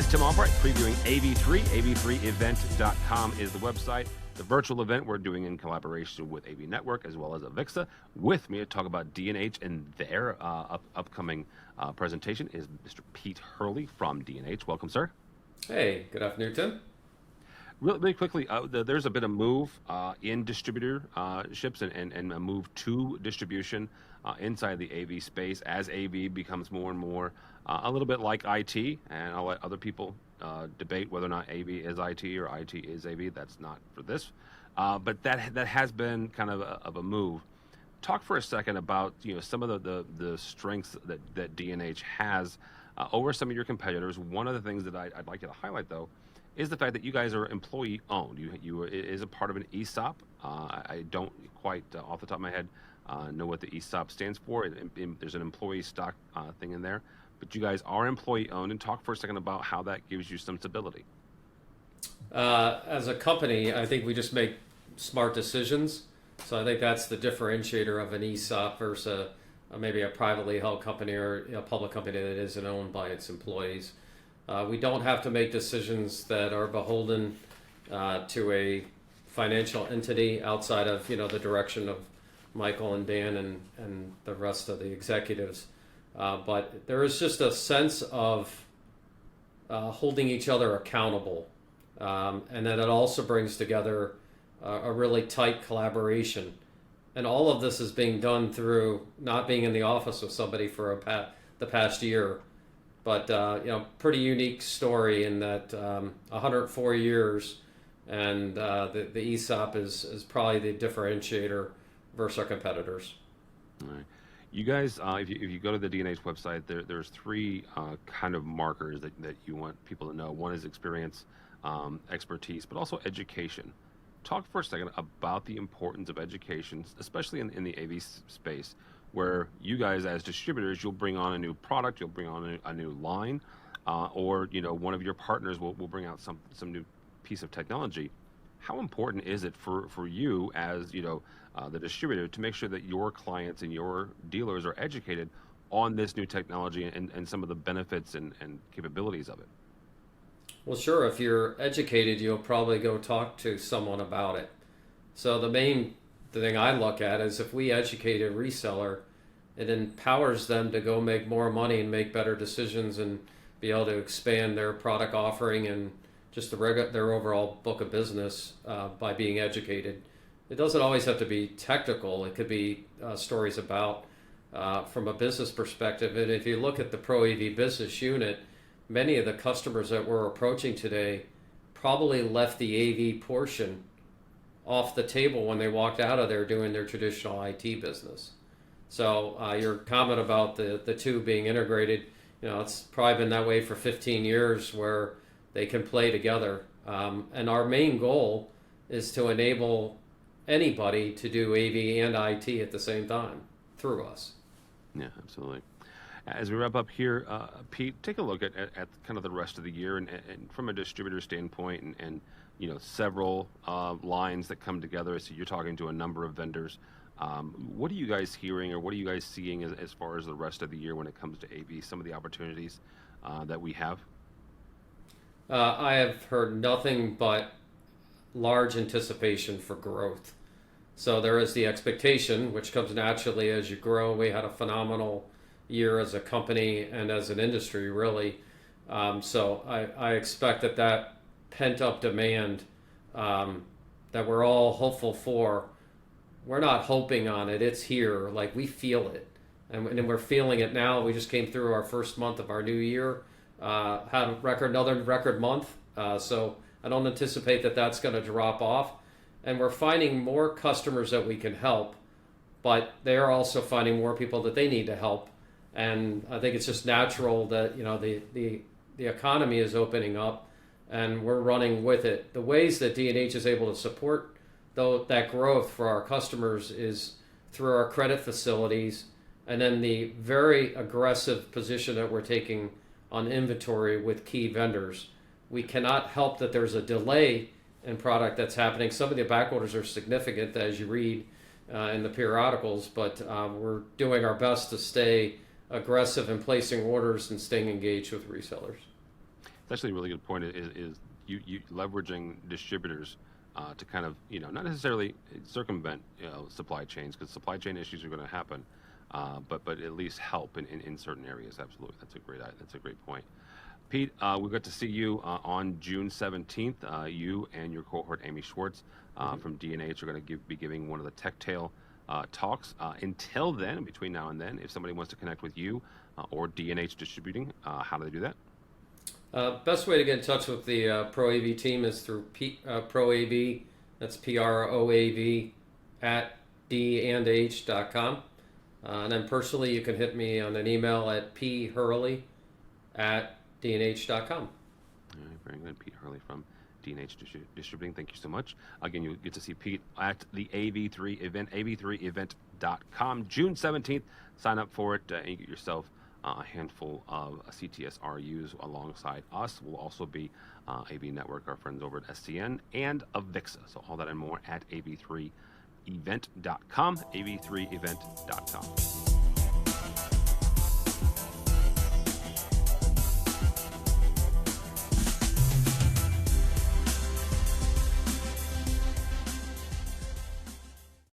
is Tim Albright previewing AV3. AV3event.com is the website. The virtual event we're doing in collaboration with AV Network as well as AVIXA. With me to talk about D&H and their upcoming presentation is Mr. Pete Hurley from D&H. Welcome, sir. Hey, good afternoon, Tim. Really quickly, there's a bit of move in distributorships and a move to distribution inside the AV space as AV becomes more and more a little bit like IT, and I'll let other people debate whether or not AV is IT or IT is AV. That's not for this, but that has been kind of a move. Talk for a second about some of the strengths that D&H has over some of your competitors. One of the things that I'd like you to highlight, though, is the fact that you guys are employee owned. You it is a part of an ESOP. I don't quite off the top of my head know what the ESOP stands for. There's an employee stock thing in there, but you guys are employee owned. And talk for a second about how that gives you some stability. As a company, I think we just make smart decisions. So I think that's the differentiator of an ESOP versus maybe a privately held company or a public company that isn't owned by its employees. We don't have to make decisions that are beholden to a financial entity outside of the direction of Michael and Dan and the rest of the executives. But there is just a sense of holding each other accountable, and then it also brings together a really tight collaboration. And all of this is being done through not being in the office with somebody for the past year. But pretty unique story in that 104 years, and the ESOP is probably the differentiator versus our competitors. All right. You guys, if you go to the D&H website, there's three kind of markers that you want people to know. One is experience, expertise, but also education. Talk for a second about the importance of education, especially in the AV space, where you guys as distributors, you'll bring on a new product, you'll bring on a new line, or one of your partners will bring out some new piece of technology. How important is it for you as the distributor to make sure that your clients and your dealers are educated on this new technology and some of the benefits and capabilities of it? Well, sure. If you're educated, you'll probably go talk to someone about it. So the main thing I look at is if we educate a reseller, it empowers them to go make more money and make better decisions and be able to expand their product offering and just their overall book of business by being educated. It doesn't always have to be technical. It could be stories about from a business perspective. And if you look at the Pro AV business unit, many of the customers that we're approaching today probably left the AV portion off the table when they walked out of there doing their traditional IT business. So your comment about the two being integrated, it's probably been that way for 15 years where they can play together. And our main goal is to enable anybody to do AV and IT at the same time through us. Yeah, absolutely. As we wrap up here, Pete, take a look at kind of the rest of the year and from a distributor standpoint and several lines that come together. So you're talking to a number of vendors. What are you guys hearing or what are you guys seeing as far as the rest of the year when it comes to AV, some of the opportunities that we have? I have heard nothing but large anticipation for growth. So there is the expectation, which comes naturally as you grow. We had a phenomenal year as a company and as an industry, really. So I expect that pent-up demand that we're all hopeful for, we're not hoping on it. It's here. Like, we feel it. And we're feeling it now. We just came through our first month of our new year, had another record month. So I don't anticipate that that's going to drop off. And we're finding more customers that we can help, but they're also finding more people that they need to help. And I think it's just natural that the economy is opening up, and we're running with it. The ways that D&H is able to support that growth for our customers is through our credit facilities, and then the very aggressive position that we're taking on inventory with key vendors. We cannot help that there's a delay in product that's happening. Some of the back orders are significant, as you read in the periodicals, but we're doing our best to stay aggressive in placing orders and staying engaged with resellers. That's actually a really good point. Is you leveraging distributors to kind of not necessarily circumvent supply chains, because supply chain issues are going to happen, but at least help in certain areas. Absolutely, that's a great point. Pete, we got to see you on June 17th. You and your cohort, Amy Schwartz from D&H, are going to be giving one of the Tech Tail talks. Until then, between now and then, if somebody wants to connect with you or D&H Distributing, how do they do that? Best way to get in touch with the Pro AV team is through Pro AV, that's PROAV, at dandh.com. And then personally, you can hit me on an email at phurley at dnh.com. All right, very good. Pete Hurley from D&H Distributing. Thank you so much. Again, you'll get to see Pete at the AV3 event, AV3event.com, June 17th. Sign up for it and you get yourself a handful of CTS RUs alongside us. We'll also be AV Network, our friends over at SCN, and AVIXA. So all that and more at AV3event.com, AV3event.com.